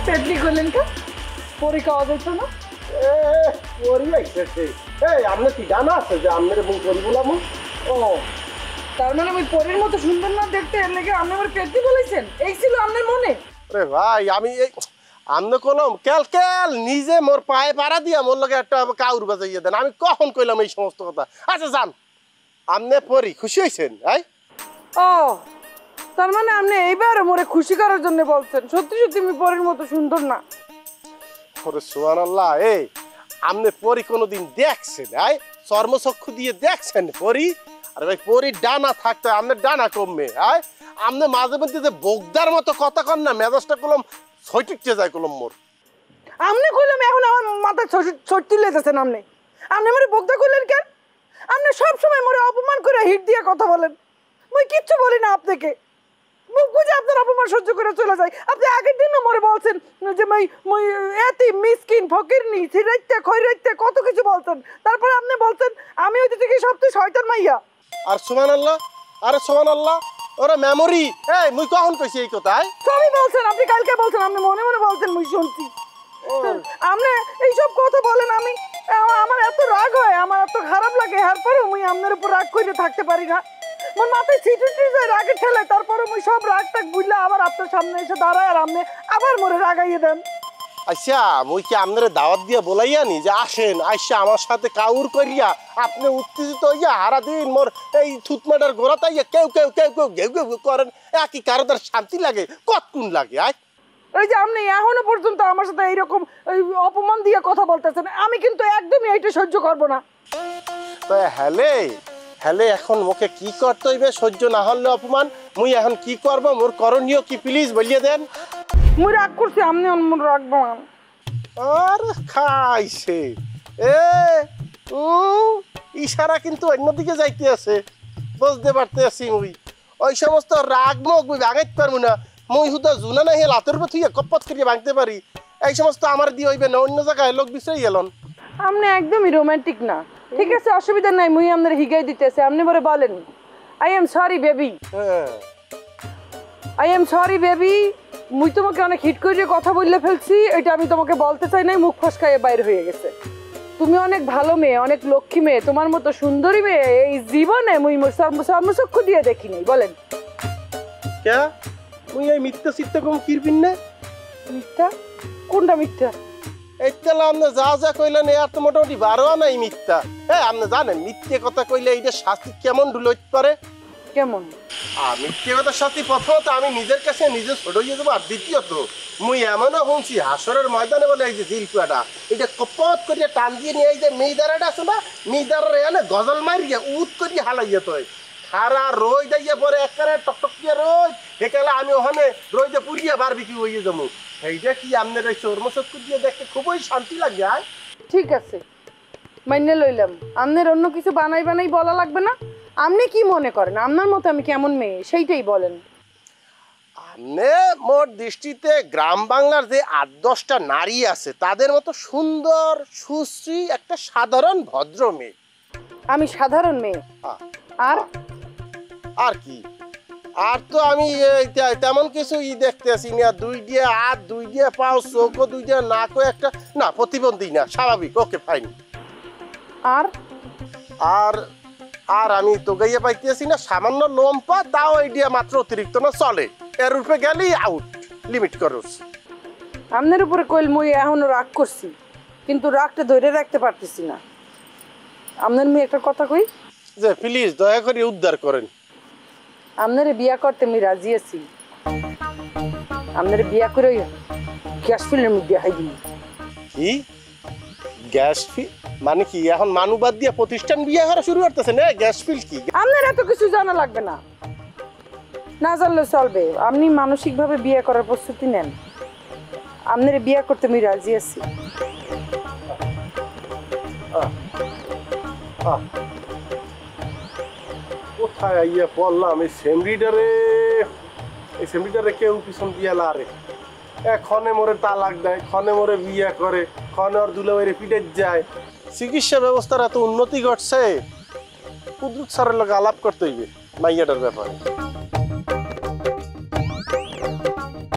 পেটনি করলেন কা পরে খাওয়া যেত না আপনার কি জানা আছে যে আপনার মুখ করি বলাম? ও তার মানে ওই পরের মতো সুন্দর না দেখতে এর লেগে আপনি আমার পেটনি বলেছেন, এই ছিল আপনার মনে? আরে ভাই আমি এই আমনে কলম কেল কেল নিজে মোর পায়ে পাড়া দিয়া মোর লগে একটা কাউর বাজাইয়া দেন, আমি কখন কইলাম এই সমস্ত কথা? আচ্ছা যান, আমনে পরি খুশি হয়েছেন? ও তার মানে আপনি এইবার মোরে খুশি করার জন্য বলছেন? সত্যি সত্যি আমি পরের মতো সুন্দর না? ওরে সুবহানাল্লাহ, এই আমনে পরি কোনোদিন দেখছেন? চর্মচক্ষু দিয়ে দেখছেন পরি? আরে ভাই পরি ডানা থাকতে আমনের ডানা কমবে। আমনে মাঝে মধ্যে যে বোগদার মতো কথা কন না, মেজাজটা কলম ছয়টিকে যায় কলম মোর। আপনি কইলাম এখন আমার মাথায় ছট্টি লেগেছেন। আপনি আপনি আমার বকদা কইলেন কেন? আপনি সব সময় মোরে অপমান করে হিট দিয়ে কথা বলেন। মুই কিচ্ছু বলি না আপনাকে, মুখ বুঝে আপনার অপমান সহ্য করে চলে যায়। আপনি আগের দিনও মোরে বলছেন যে মুই এতি মিসকিন ফকিরনি সিরাইতে খয়রাইতে কত কিছু বলছেন। তারপরে আপনি বলছেন আমি হইতে থেকে সবচেয়ে শয়তান মাইয়া। আর সুবহানাল্লাহ, আরে সুবহানাল্লাহ, ওরে মেমোরি। এই মুই কখন কইছি এই কথা? সবই বলছেন আপনি, কালকে বলছেন, আপনি মনে মনে বলছেন, মুই শুনছি। আপনি এইসব কথা বলেন, আমি আমার এত রাগ হয়, আমার এত খারাপ লাগে, এরপরে মুই আপনার উপর রাগ করে থাকতে পারি না। আমার মাথায় ছিটুটি যায় রাগে ঠেলে, তারপরে মুই সব রাগ টাগ বুঝলে আবার আপনার সামনে এসে দাঁড়ায় আর আপনি আবার মোরে রাগাইয়ে দেন। আচ্ছা মুই কি আপনারে দাওয়াত দিয়ে বলাইয়া নি যে আসেন আইসা আমার সাথে কাউর করিয়া আপনি উত্তেজিত হইয়া হারা দিন মোর এই থুতমাটার গোড়া তাইয়া কেউ কেউ কেউ কেউ ঘেউ ঘেউ করেন? একই কারোর শান্তি লাগে? কতক্ষণ লাগে? এই যে আপনি এখনো পর্যন্ত আমার সাথে এইরকম অপমান দিয়ে কথা বলতেছেন, আমি কিন্তু একদমই এটা সহ্য করব না। তো হ্যালে হ্যালে এখন মোকে কি করতে হইবে? সহ্য না হলে অপমান মুই এখন কি করব? মোর করণীয় কি প্লিজ বলিয়ে দেন। মুই রাগ করছি, আপনি মন রাখবো না। আর খাইছে ইশারা কিন্তু অন্যদিকে যাইতে আছে, বুঝতে পারতে আছি। মুই ওই সমস্ত রাগ মুখ মুই ভাঙাইতে পারবো না। মুই হুদা জুনা না হেল হাতের উপর থুইয়া কপত করিয়া ভাঙতে পারি, এই সমস্ত আমার দিয়ে হইবে না। অন্য জায়গায় লোক বিশ্রাই গেলন। আপনি একদমই রোমান্টিক না। ঠিক আছে, অসুবিধা নাই, মুই আপনার হিগাই দিতেছে। আপনি বলে বলেন I am sorry baby, I am sorry baby. মুই তোমাকে অনেক হিট করে কথা বললে ফেলছি, এটা আমি তোমাকে বলতে চাই নাই, মুখ ফসকাইয়ে বাইর হয়ে গেছে। তুমি অনেক ভালো মেয়ে, অনেক লক্ষ্মী মেয়ে, তোমার মতো সুন্দরী মেয়ে এই জীবনে মুই চর্মচক্ষু দিয়ে দেখি নাই। বলেন কে মুই এই মিথ্যা চিত্তে কম কিরবিন না? মিথ্যা? কোনটা মিথ্যা? এইতালা আপনি যা যা কইলেন এর তো মোটামুটি 12 নাই মিথ্যা। আপনি জানেন মিথ্যে কথা কইলে এইটা শাস্তি কেমন ঢুলইতে পারে? কেমন? মিথ্যে কথার শাস্তি প্রথমত আমি নিজের কাছে নিজে ছোট হয়ে যাবো, আর দ্বিতীয়ত মুই এমনও শুনছি হাসরের ময়দানে বলে এই যে জিলকুয়াটা এটা কপত করিয়া টান দিয়ে নিয়ে এই যে মেয়েদারাটা আছে না, মেয়েদারের এনে গজল মারিয়া উত করিয়া হালাইয়া তো সারা রই দাইয়া পরে একেবারে টকটক দিয়ে রই সেকালে আমি ওখানে রইতে পুড়িয়া বারবিকি হইয়া যাবো। এইটা কি আপনার এই চর্মচক্ষু দিয়ে দেখতে খুবই শান্তি লাগে? ঠিক আছে, মাইনে লইলাম। আপনার অন্য কিছু বানাই বানাই বলা লাগবে না। আপনি কি মনে করেন আপনার মতো আমি কেমন মেয়ে সেইটাই বলেন। আপনি মোর দৃষ্টিতে গ্রাম বাংলার যে 8-10টা নারী আছে তাদের মতো সুন্দর সুশ্রী একটা সাধারণ ভদ্র মেয়ে। আমি সাধারণ মেয়ে? আর আর কি? আর তো আমি তেমন কিছু দেখতে আসি না। 2 দিয়ে হাত, 2 দিয়ে পাও, চোখও 2 দিয়ে, নাকও একটা, না প্রতিবন্ধী না, স্বাভাবিক, ওকে ফাইন। আর আর আর আমি তো গাইয়া পাইতেছি না সামান্য লম্পা, তাও এই দিয়ে মাত্র অতিরিক্ত না চলে, এর উপরে গেলেই আউট, লিমিট করস। আপনার উপরে কইল মুই এখনো রাগ করছি, কিন্তু রাগটা ধরে রাখতে পারতেছি না। আপনার মেয়ে একটা কথা কই যে প্লিজ দয়া করে উদ্ধার করেন। আপনারে বিয়া করতে আমি রাজি আছি। আপনারে বিয়া করে গ্যাস ফিলের মধ্যে হাই দিই। কি গ্যাস ফিল মানে কি? এখন মানুবাদ দিয়া প্রতিষ্ঠান বিয়ে করা শুরু করতেছে না? গ্যাস ফিল কি? আপনার এত কিছু জানা লাগবে না, না জানলে চলবে। আপনি মানসিকভাবে বিয়ে করার প্রস্তুতি নেন। আপনারে বিয়ে করতে আমি রাজি আছি। কোথায় আইয়া পড়লাম এই সেমরিডারে? এই সেমরিডারে কেউ পিছন দিয়া লারে, ক্ষণে মোরে তালাক দেয়, ক্ষণে মোরে বিয়ে করে, ক্ষণে ওর দুলাভাইরে পিটে যায়। চিকিৎসা ব্যবস্থার এত উন্নতি ঘটছে, কুদরত স্যারের লোক আলাপ করতে হইবে মাইয়াটার ব্যাপারে।